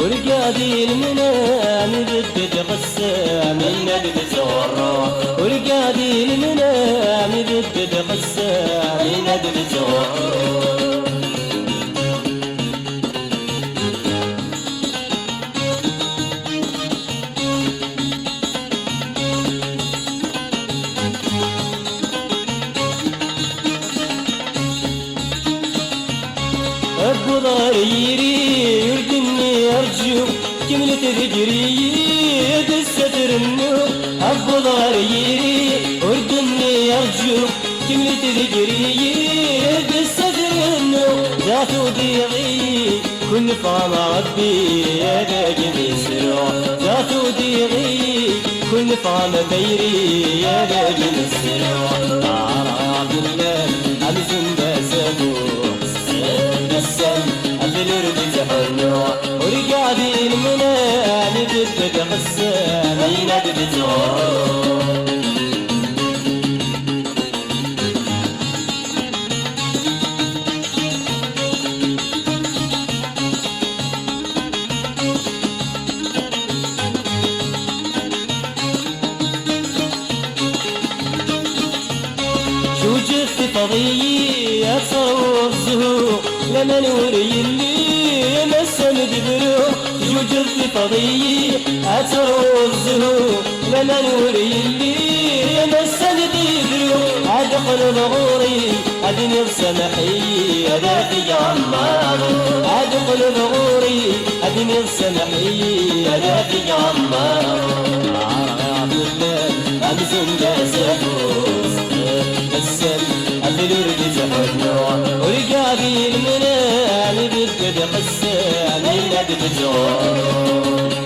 ورقادي المنام بدت غسام الندب تغرى ورقادي المنام بدت غسام الندب تغرى أبو ضريري يردني أرجو كملت ذكري الستر النور أبو ضريري يردني أرجو كملت ذكري الستر النور ذات ضيغي كل فام ربي يدك مسرو ذات ضيغي كل فام بيري يدك مسرو عرب الله أمزن بسبو الورد تحنو ورقادي المنام بدت غسام الندب تغرى شو جفت فضي أتصور الزهور لما نوري اللي مسم دبرو شو جفت فضي أتصور الزهور لما نوري اللي مسم دبرو عاد قلب غوري عاد نفسم حي هذا في عمار عاد قلب غوري عاد نفسم حي هذا في عمار عرب الله أمزم بسفوس السم الورد تحنو ورقابي المنام بدت غسام الندب تغرى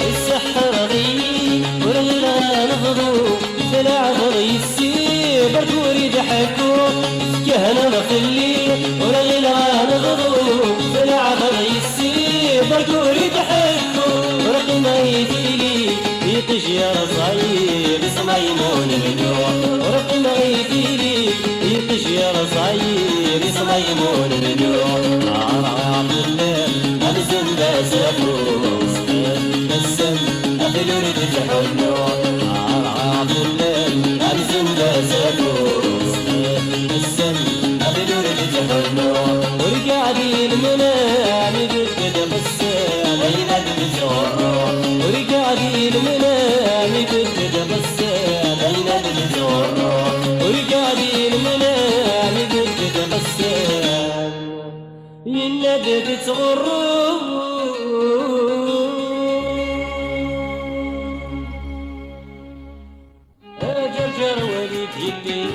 السحر غي والغلا نغضو دلع غضي السيب الكوري ضحكو كهنا نخلي والغلا نغضو دلع غضي السيب الكوري ضحكو ورقي ما يفيلي يطش يا صعيب اسمع يمون منو ورقي ما يفيلي يطش يا صعيب اسمع يمون منو عرب الله أمزن بسفوس السم الورد تحنو عرب الله أمزن بسفوس السم الورد تحنو ورقادي المنام بدت غسام الندب تغرى ورقادي المنام بدت غسام الندب تغرى ورقادي المنام بدت غسام الندب تغرى أجرجر وليد يديك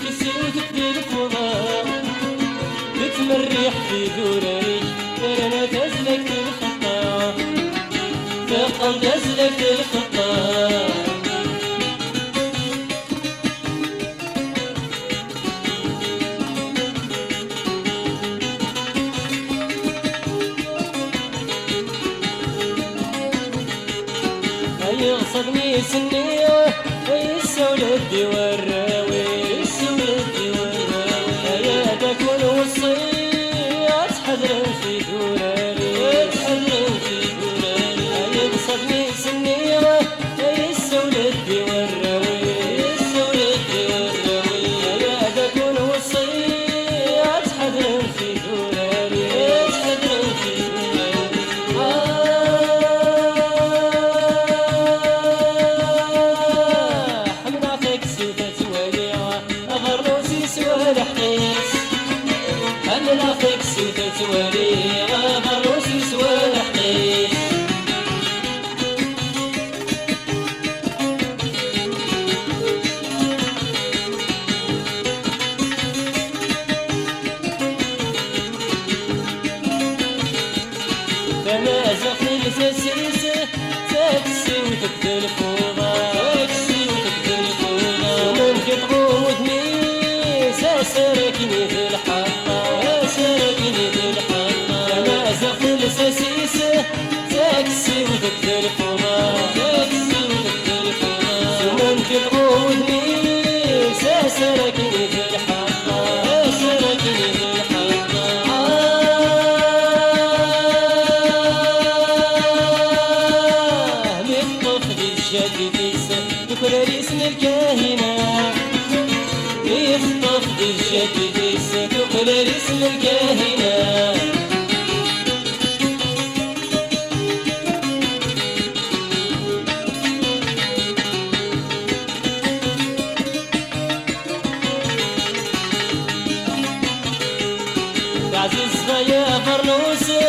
تسعود تدير فضاء تتمريح في دوريك أنا تزلك الخطا ثقل تزلك الخطا يغصبني سنيه السولد والراوي السولد والراوي يا تكون وصيات حذر في دوراني حذر في دوراني يغصبني سنيه السولد والراوي السولد والراوي يا تكون وصيات حذر في دوراني حذر في دوراني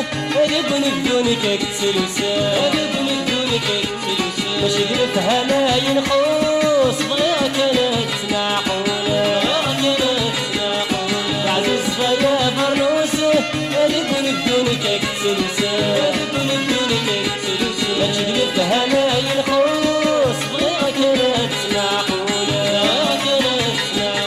يبني بدونك اكتلوسا يبني بدونك اكتلوسا باش يقلب هنا ينخوص بغيك انا تنعقولا بغيك انا تنعقولا عزيز فيا برنوس يبني بدونك اكتلوسا يبني بدونك اكتلوسا باش يقلب هنا ينخوص بغيك انا تنعقولا بغيك انا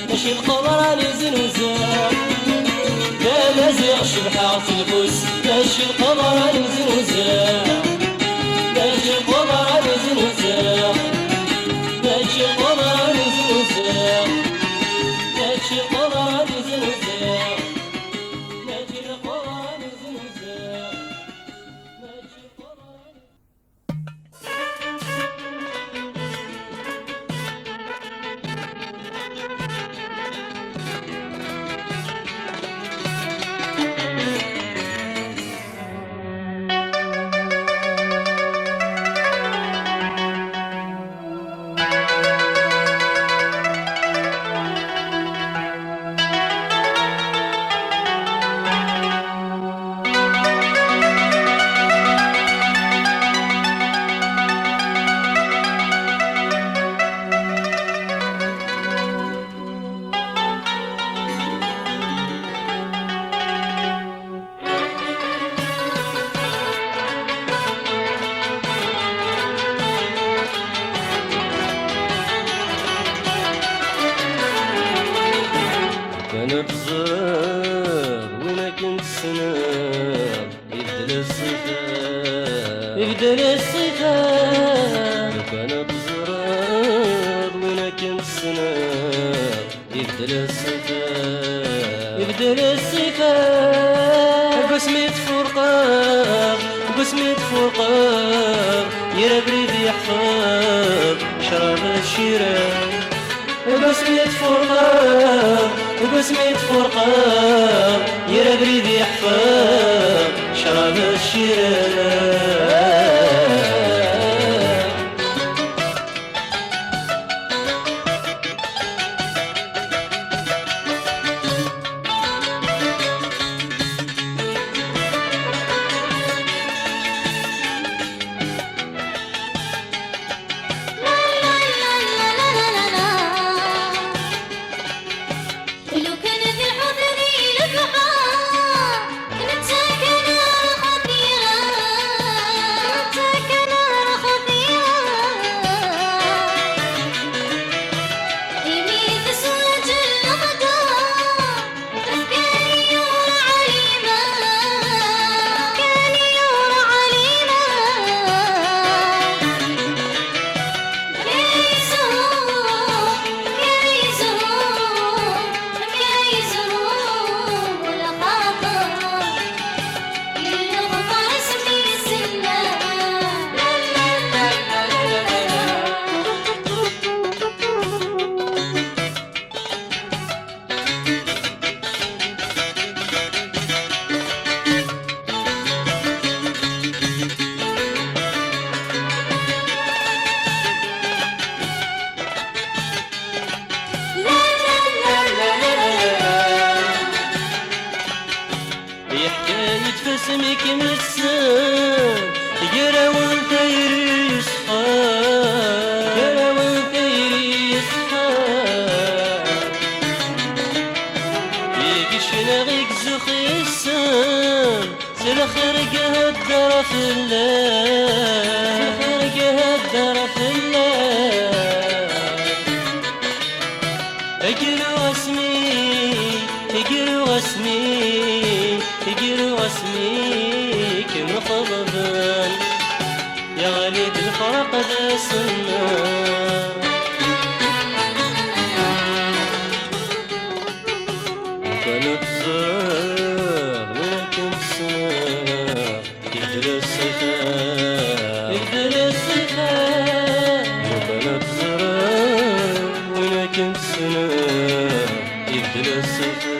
ماشي القمر نزن وزاع لا مازيغ شبحة في البوس ماشي القمر نزن وزاع ماشي القمر نزن وزاع ماشي القمر نزن وزاع ماشي القمر نزن وزاع ماشي القمر نزن وزاع ماشي القمر كان بزرار وين كنت سنار يبدل الصفات يبدل الصفات كان بزرار وين كنت سنار يبدل الصفات يبدل الصفات قسمة فرقار قسمة فرقار يا بريد يحفظ شراب الشراء بسمة فرقان وبسمة فرقان يا بريد يحفظ شراب الشراء اسمك مسان يقرا وانت يصحى يقرا وانت يصحى يقشنا غيك زخي السان سلخرق هالدار في الله سلخرق هالدار في الله اقروا اسمي اقروا اسمي اقروا اسميك مخضبان يا غالي بالفرق ذا سنة كانت زار ولكن سنة يبدل الصفات يبدل الصفات كانت زار ولكن سنة يبدل الصفات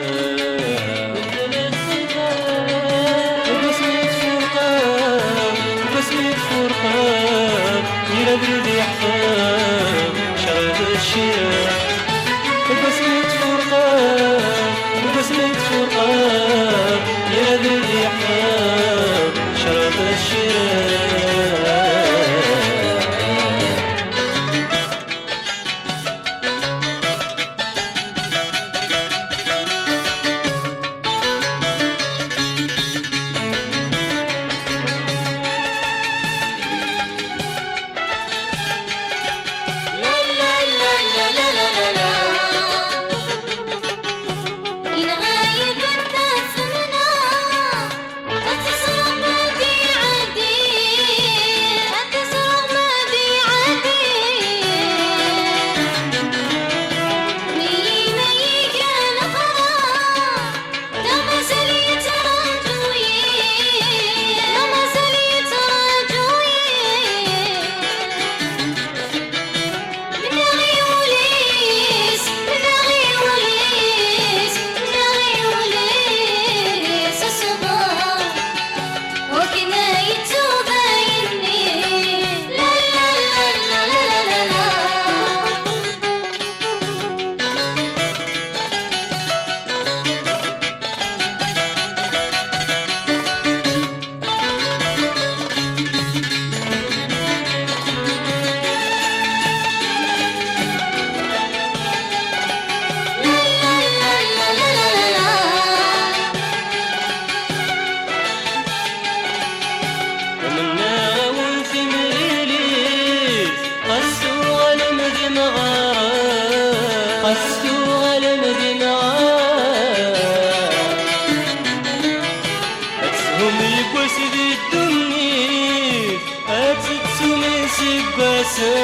سقاسا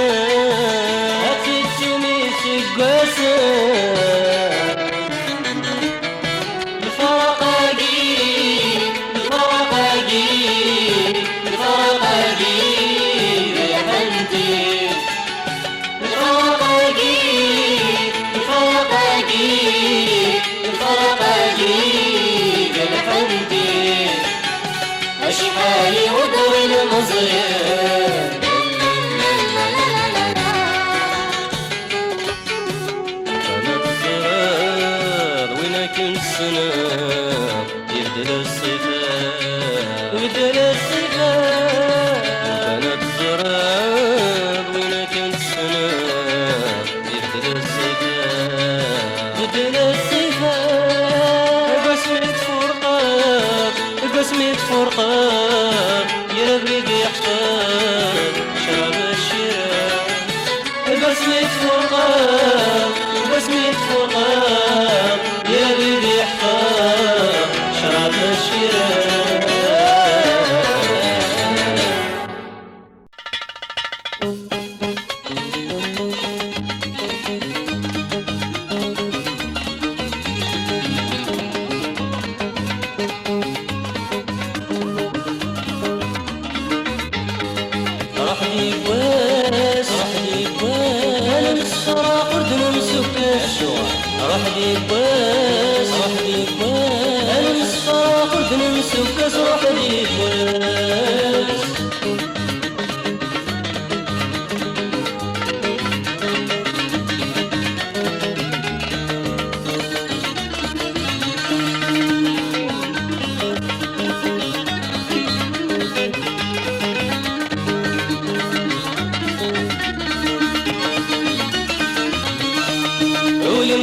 أفتتني سقاسا الفرقاقي الفرقاقي الفرقاقي يا حمدي الفرقاقي الفرقاقي الفرقاقي يا حمدي أشحالي ودوي المزيان كل سنة يبدل الصفات يبدل الصفات وكانت زراد وين كل سنة يبدل الصفات يبدل الصفات قسمة فرقات قسمة فرقات يا ربي يحفظ شراب الشراء قسمة فرقات قسمة فرقات يا بيدي احفظ شراب الشراء راح لي بواس راح لي بواس انا بالصرا قرد نمسك الشوار راح لي بواس راح لي بواس انا بالصرا قرد نمسك راح لي بواس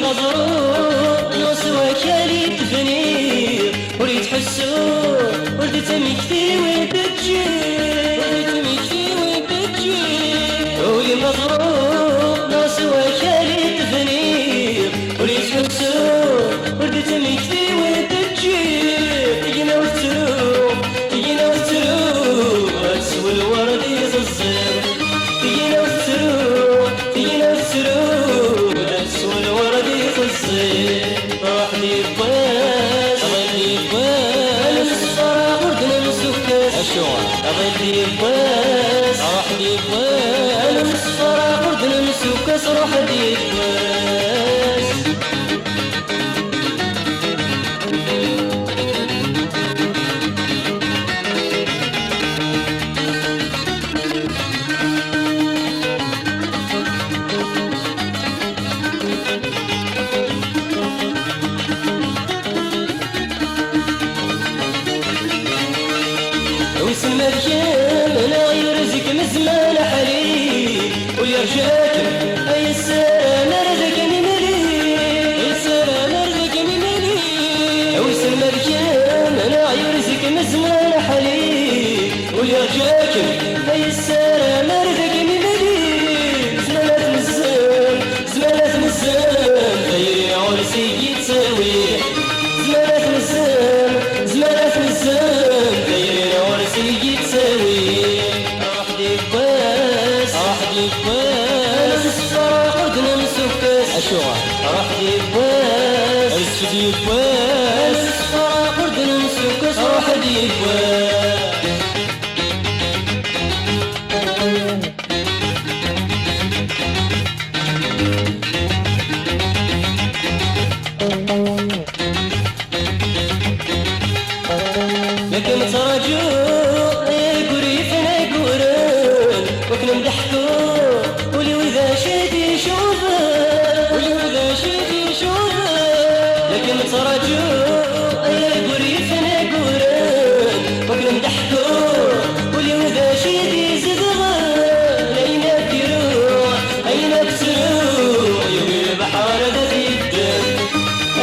مضروب نصوى كالي تفنير ولي تحسو ولدت مكتي وين تجي ولدت مكتي وين تجي ولي مضروب نصوى كالي تفنير ولي تحسو ولدت مكتي وين تجي تجينا وترو تجينا وترو تسوى الورد يززر تجينا وترو تجينا وترو تسوى الورد راح لي بواس أغلي بواس الصرا قرد نمسك الشوار أغلي بواس راح لي بواس الصرا قرد نمسك راح لي بواس واسم مريم انا غير رزق من زمان حليب واليرجاكم اي السلام رزقني مليء السلام رزقني مليء واسم مريم انا غير رزق من زمان حليب واليرجاكم اي السلام رزقني مليء زمانات مزان زمانات مزان خيري عرسي يتساوي زمانات مزان زمانات مزان خيري عرسي يتساوي راح لي بواس راح لي بواس الصرا قرد نمسك الشوار راح لي بواس اسفدي بواس الصرا قرد نمسك راح لي بواس لكن تراجو قريفنا يقولون وكنا نضحكو ولي وذا شادي شوفه ولي وذا شادي شوفه لكن تراجو قريفنا يقولون وكنا نضحكو ولي وذا شادي زدغه لينا بيروح اين بتروح يوم البحر ذات يدم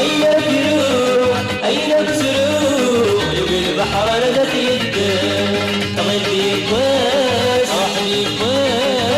اين بيروح اين بتروح يوم البحر ذات يدم أغلي بواس راح لي بواس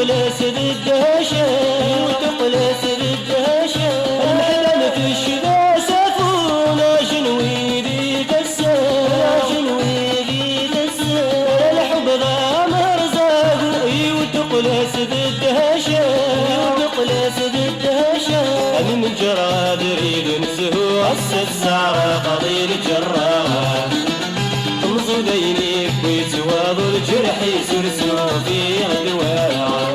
وتقلس بالدهشة وتقلس بالدهشة المحلم في الشذا سافونا جنوي ذي تسا جنوي ذي تسا الحب ذا مرزاق وتقلس بالدهشة وتقلس بالدهشة من جراد ريد نسهو السعر قضيل جراها مصوديني كويت واضو الجرح يسرسو في غدواها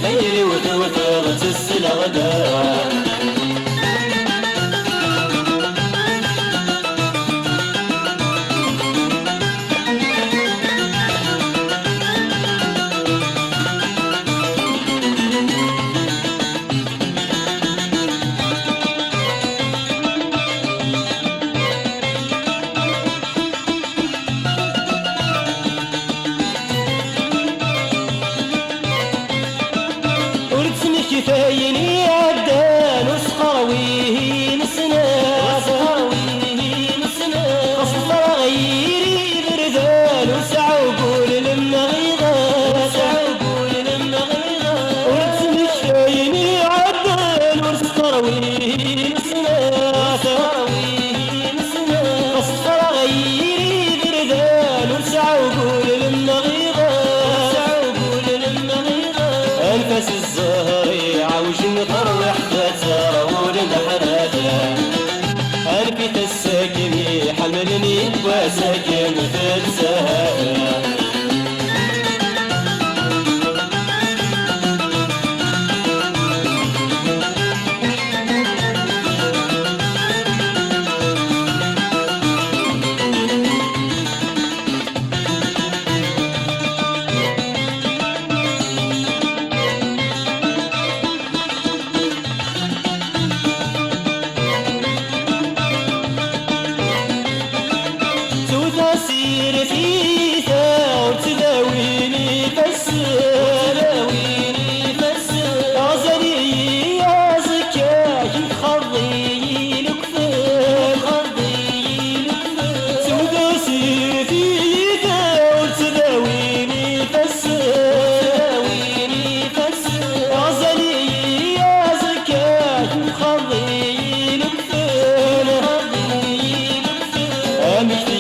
خيري وثوثرت السلغداء كفايني عدان وسخاويه نسنا سخاويه نسنا قصفر غيري بردان وسعوقول لما غيغان سعوقول لما غيغان ورسم كفايني عدان وسخاويه نسنا سخاويه نسنا قصفر غيري بردان وسعوقول لما غيغان سعوقول لما غيغان انفس الزهر عوج طروح فتراول الحراثة أنفت الساكن حملني وساكن في السهالة سير في ثور تداويني بس تداويني بس غزلي يا زكاك خضي الكفاف خضي الكفاف سودا سير في ثور تداويني بس تداويني بس غزلي يا زكاك خضي الكفاف خضي الكفاف أمشي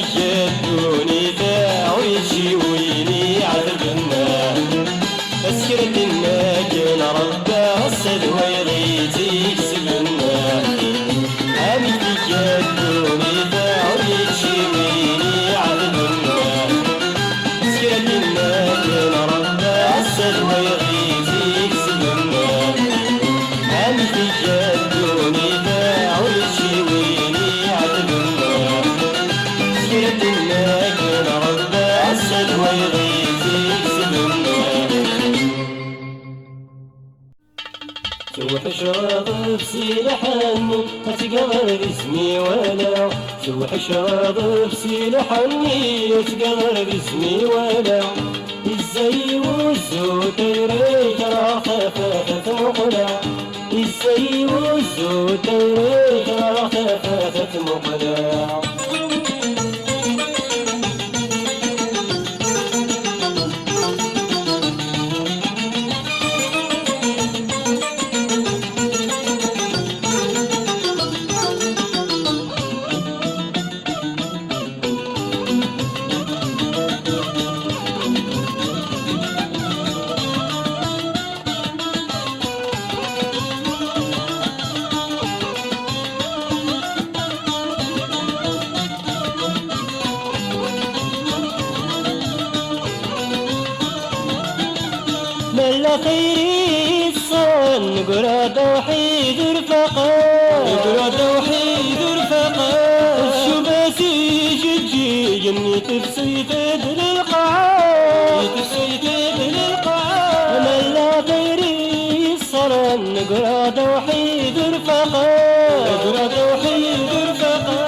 دوني داعي ويني عذبنا أسكرتنا كنا ربا السدوى يغيتي كسبنا أمشي دوني داعي ويني عذبنا أسكرتنا كنا ربا السدوى يغيتي كسبنا أمشي دوني داعي ويني عذبنا سوح شراض بسيل حني تقدر باسمي ولا سوح شراض بسيل حني تقدر باسمي ولا ازاي وزو تيريك راه خفافة مقلع ازاي وزو تيريك راه خفافة مقلع خيري الصن نقرا توحيد رفقا نقرا توحيد رفقا الشباسي جدجي جني تفسيت للقاعة تفسيت للقاعة ملا خيري الصن نقرا توحيد رفقا نقرا توحيد رفقا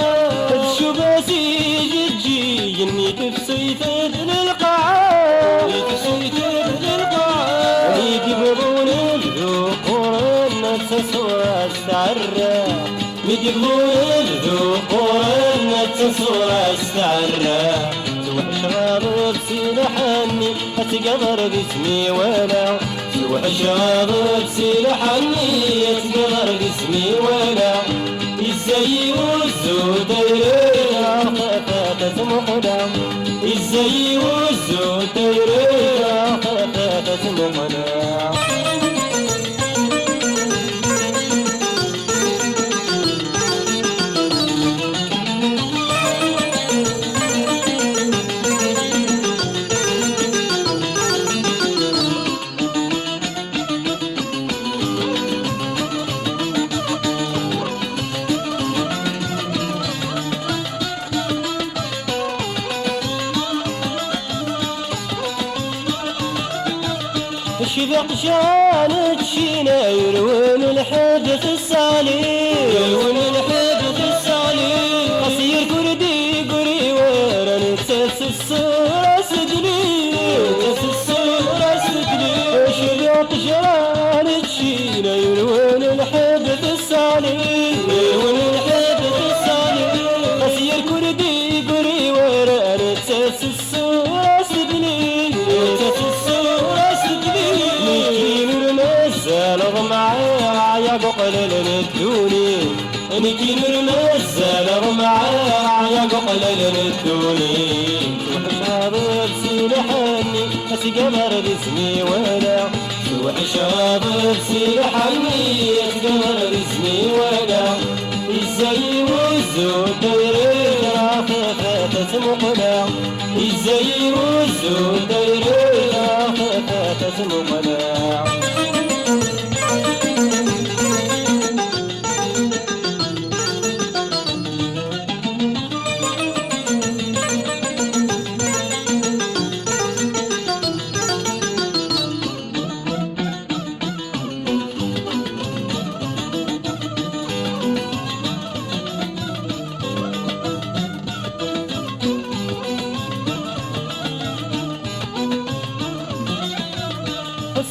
الشباسي جدجي جني تفسيت للقاعة تفسيت للقاعة يقبلون الذكور النفس واستعرى يقبلون الذكور النفس واستعرى توحش غاضب سلاحني اتقدر باسمي ولا توحش غاضب سلاحني اتقدر باسمي ولا ازاي والزود يريها خفافة مقلا ازاي والزود يريها خفافة مقلا شبق شانك شينا يروون الحدث الصالي يروون الحدث الصالي قصير كردي قري ورا نتسس الصورة سدلي نتسس الصورة سدلي شبق شانك شينا يروون الحدث الصالي يروون الحدث الصالي قصير كردي قري ورا نتسس الصورة سدلي نتسس الصورة سدلي نرمزل معايا ققل لندوني نكي نرمزل معايا ققل لندوني توحش غاضب سلاحني اتقدر باسمي ولا توحش غاضب سلاحني اتقدر باسمي ولا ازاي والزود يريها خفافة مقلا ازاي والزود يريها خفافة مقلا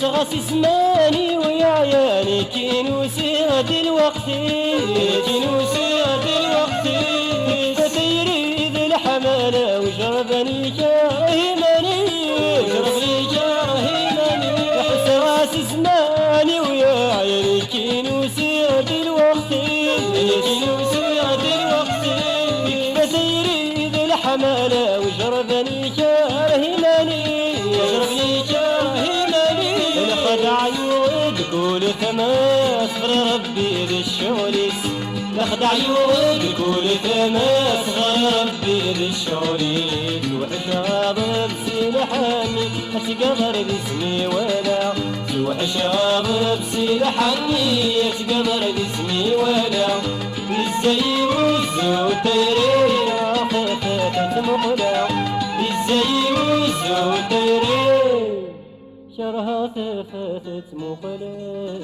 غاس اسماني ويا عياني كينوسي هاد الوقت كينوسي هاد الوقت فتيري ذي الحمالة وجربني كرهماني وجربني كرهماني احس غاس اسماني ويا عياني كينوسي هاد الوقت كينوسي هاد الوقت فتيري ذي الحمالة وجربني كرهماني وجربني كرهماني خدع يود كل ثماس غير ربي ذي الشغليس خدع يود كل ثماس غير ربي ذي الشغليس توحش غاضب سلاحني اتقدر باسمي ولا توحش غاضب سلاحني اتقدر باسمي ولا ازاي والزود يريها خفافة مقلا ازاي والزود يريها شرها ثفثت مقلا